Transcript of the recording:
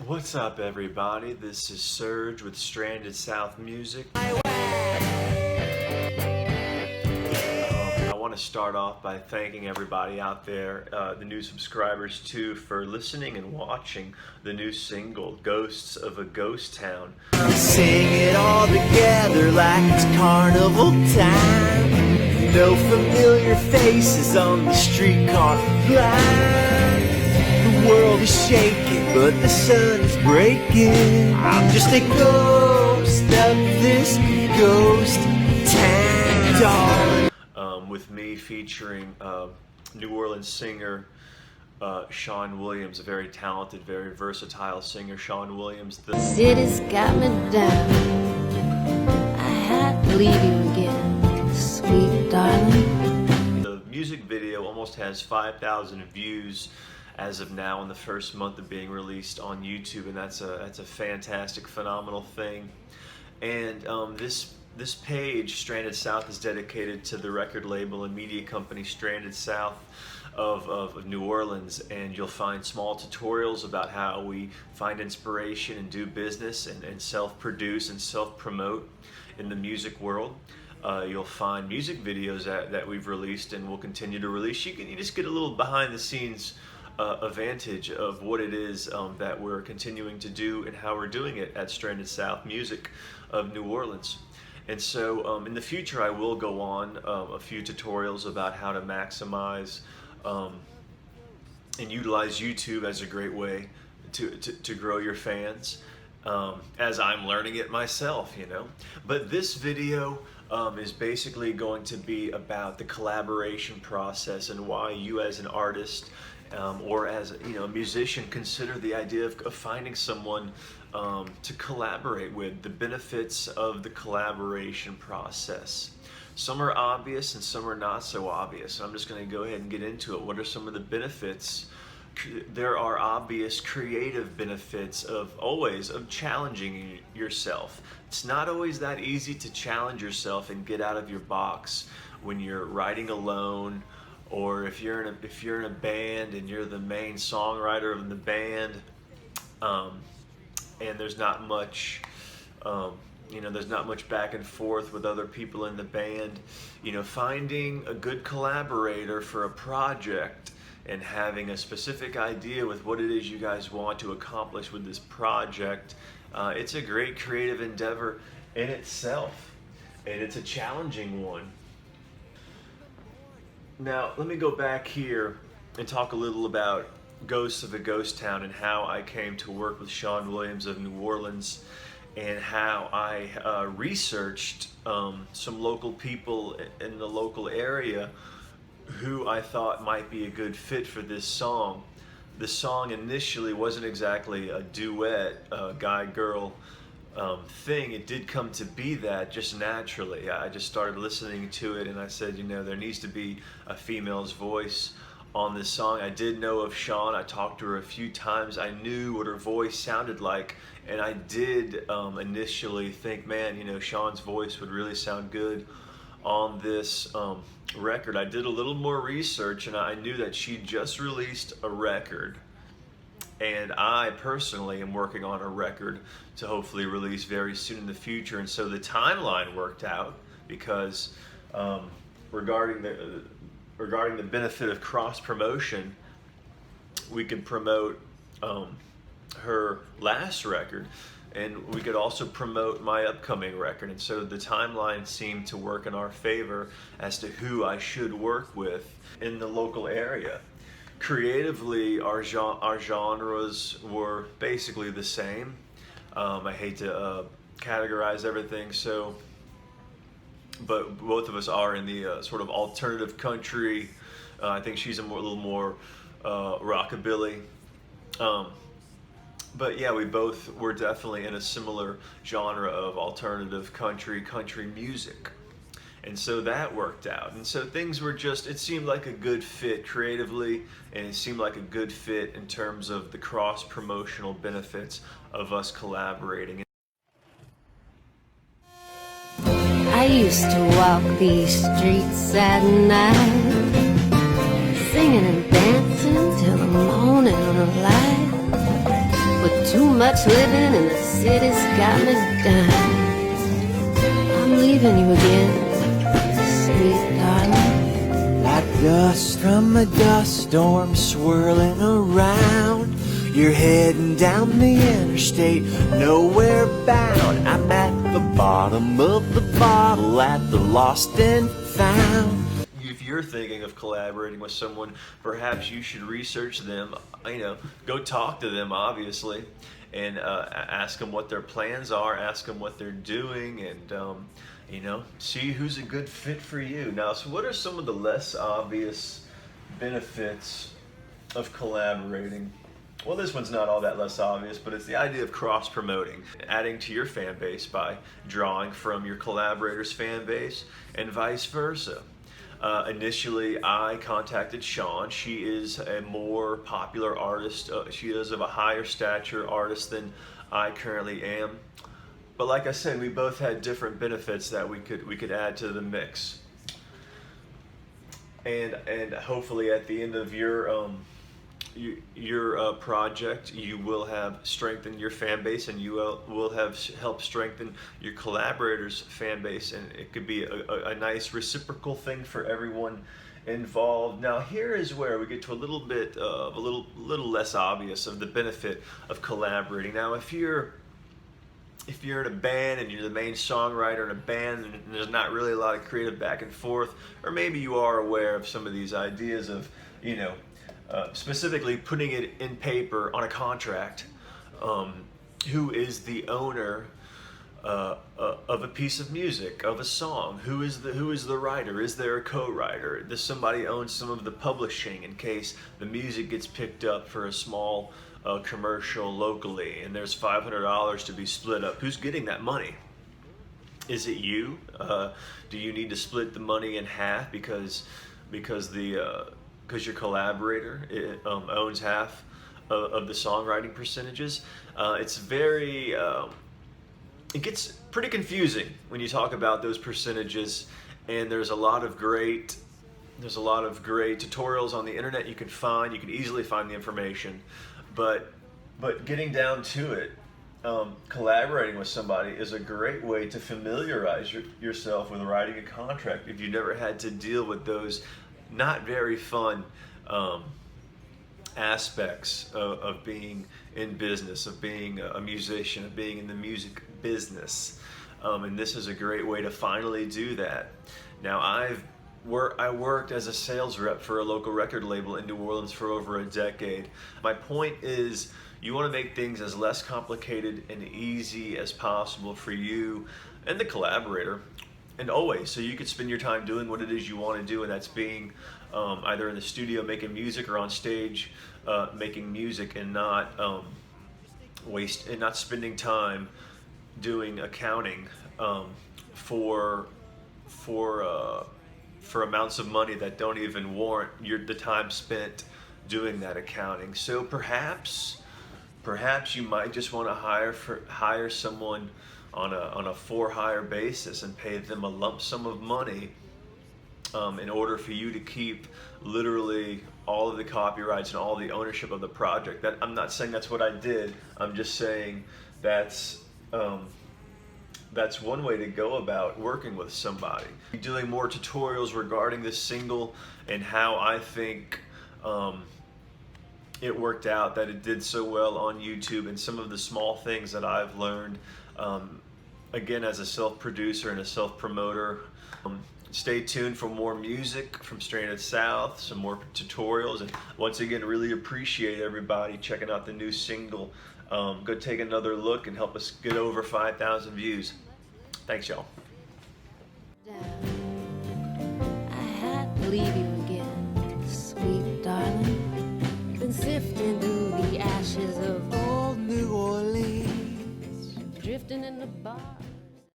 What's up, everybody? This is Serge with Stranded South Music. I want to start off by thanking everybody out there, the new subscribers too, for listening and watching the new single, Ghosts of a Ghost Town. Sing it all together like it's carnival time. No familiar faces on the streetcar line. The world is shaking, but the sun is breaking. I'm just a ghost of this ghost town, darling. With me featuring New Orleans singer Sean Williams, a very talented, very versatile singer, Sean Williams. The city's got me down. I had to leave you again, sweet darling. The music video almost has 5,000 views as of now in the first month of being released on YouTube, and that's a fantastic, phenomenal thing. And this page, Stranded South, is dedicated to the record label and media company Stranded South of New Orleans, and you'll find small tutorials about how we find inspiration and do business and self-produce and self-promote in the music world. You'll find music videos that we've released and will continue to release. You just get a little behind-the-scenes advantage of what it is that we're continuing to do and how we're doing it at Stranded South Music of New Orleans. And so in the future I will go on a few tutorials about how to maximize and utilize YouTube as a great way to grow your fans, as I'm learning it myself, you know. But this video is basically going to be about the collaboration process and why you as an artist or as a musician consider the idea of finding someone to collaborate with, the benefits of the collaboration process. Some are obvious and some are not so obvious. I'm just going to go ahead and get into it. What are some of the benefits? There are obvious creative benefits of challenging yourself. It's not always that easy to challenge yourself and get out of your box when you're writing alone, or if you're in a band and you're the main songwriter of the band, and there's not much there's not much back and forth with other people in the band. Finding a good collaborator for a project and having a specific idea with what it is you guys want to accomplish with this project, it's a great creative endeavor in itself, and it's a challenging one. Now, let me go back here and talk a little about Ghosts of a Ghost Town and how I came to work with Sean Williams of New Orleans, and how I researched some local people in the local area who I thought might be a good fit for this song. The song initially wasn't exactly a duet, guy-girl thing. It did come to be that just naturally. I just started listening to it and I said, there needs to be a female's voice on this song. I did know of Sean. I talked to her a few times. I knew what her voice sounded like, and I did initially think, man, Sean's voice would really sound good on this record. I did a little more research and I knew that she just released a record, and I personally am working on a record to hopefully release very soon in the future. And so the timeline worked out because regarding the benefit of cross promotion, we could promote her last record, and we could also promote my upcoming record. And so the timeline seemed to work in our favor as to who I should work with in the local area. Creatively, our genres were basically the same. I hate to categorize everything, but both of us are in the sort of alternative country. I think she's a little more rockabilly. But yeah, we both were definitely in a similar genre of alternative country music. And so that worked out. And so things were it seemed like a good fit creatively, and it seemed like a good fit in terms of the cross-promotional benefits of us collaborating. I used to walk these streets at night, singing and dancing till the morning light. But Too much living in the city's got me down. I'm leaving you again, sweet darling. Like dust from a dust storm swirling around. You're heading down the interstate, nowhere bound. I'm at the bottom of the bottle, at the lost and found. If you're thinking of collaborating with someone, perhaps you should research them, go talk to them, obviously, and ask them what their plans are, ask them what they're doing, and see who's a good fit for you. Now, so what are some of the less obvious benefits of collaborating? Well, this one's not all that less obvious, but it's the idea of cross-promoting, adding to your fan base by drawing from your collaborator's fan base, and vice versa. Initially, I contacted Sean. She is a more popular artist. She is of a higher stature artist than I currently am. But like I said, we both had different benefits that we could add to the mix. And hopefully, at the end of your project, you will have strengthened your fan base, and you will have helped strengthen your collaborators' fan base, and it could be a nice reciprocal thing for everyone involved. Now, here is where we get to a little bit of a little less obvious of the benefit of collaborating. Now, if you're in a band and you're the main songwriter in a band and there's not really a lot of creative back and forth, or maybe you are aware of some of these ideas of, specifically putting it in paper on a contract, who is the owner of a piece of music, of a song, who is the writer, is there a co-writer, does somebody own some of the publishing in case the music gets picked up for a small commercial locally and there's $500 to be split up, who's getting that money? Is it you? Do you need to split the money in half because your collaborator owns half of the songwriting percentages? It gets pretty confusing when you talk about those percentages, and there's a lot of great tutorials on the internet you can find. You can easily find the information, but getting down to it, collaborating with somebody is a great way to familiarize yourself with writing a contract if you never had to deal with those not very fun aspects of being in business, of being a musician, of being in the music business. And this is a great way to finally do that. Now, I worked as a sales rep for a local record label in New Orleans for over a decade. My point is, you want to make things as less complicated and easy as possible for you and the collaborator, and always, so you could spend your time doing what it is you want to do, and that's being either in the studio making music or on stage making music, and not spending time doing accounting for amounts of money that don't even warrant the time spent doing that accounting. So perhaps you might just want to hire someone on a for-hire basis and pay them a lump sum of money in order for you to keep literally all of the copyrights and all the ownership of the project. That, I'm not saying that's what I did. I'm just saying that's one way to go about working with somebody. Doing more tutorials regarding this single and how I think it worked out, that it did so well on YouTube, and some of the small things that I've learned again as a self-producer and a self-promoter. Stay tuned for more music from Stranded South, some more tutorials, and once again, really appreciate everybody checking out the new single. Go take another look and help us get over 5,000 views. Thanks, y'all. I had to leave you again, sweet darling. Been sifting through the ashes of Old New Orleans, drifting in the bar.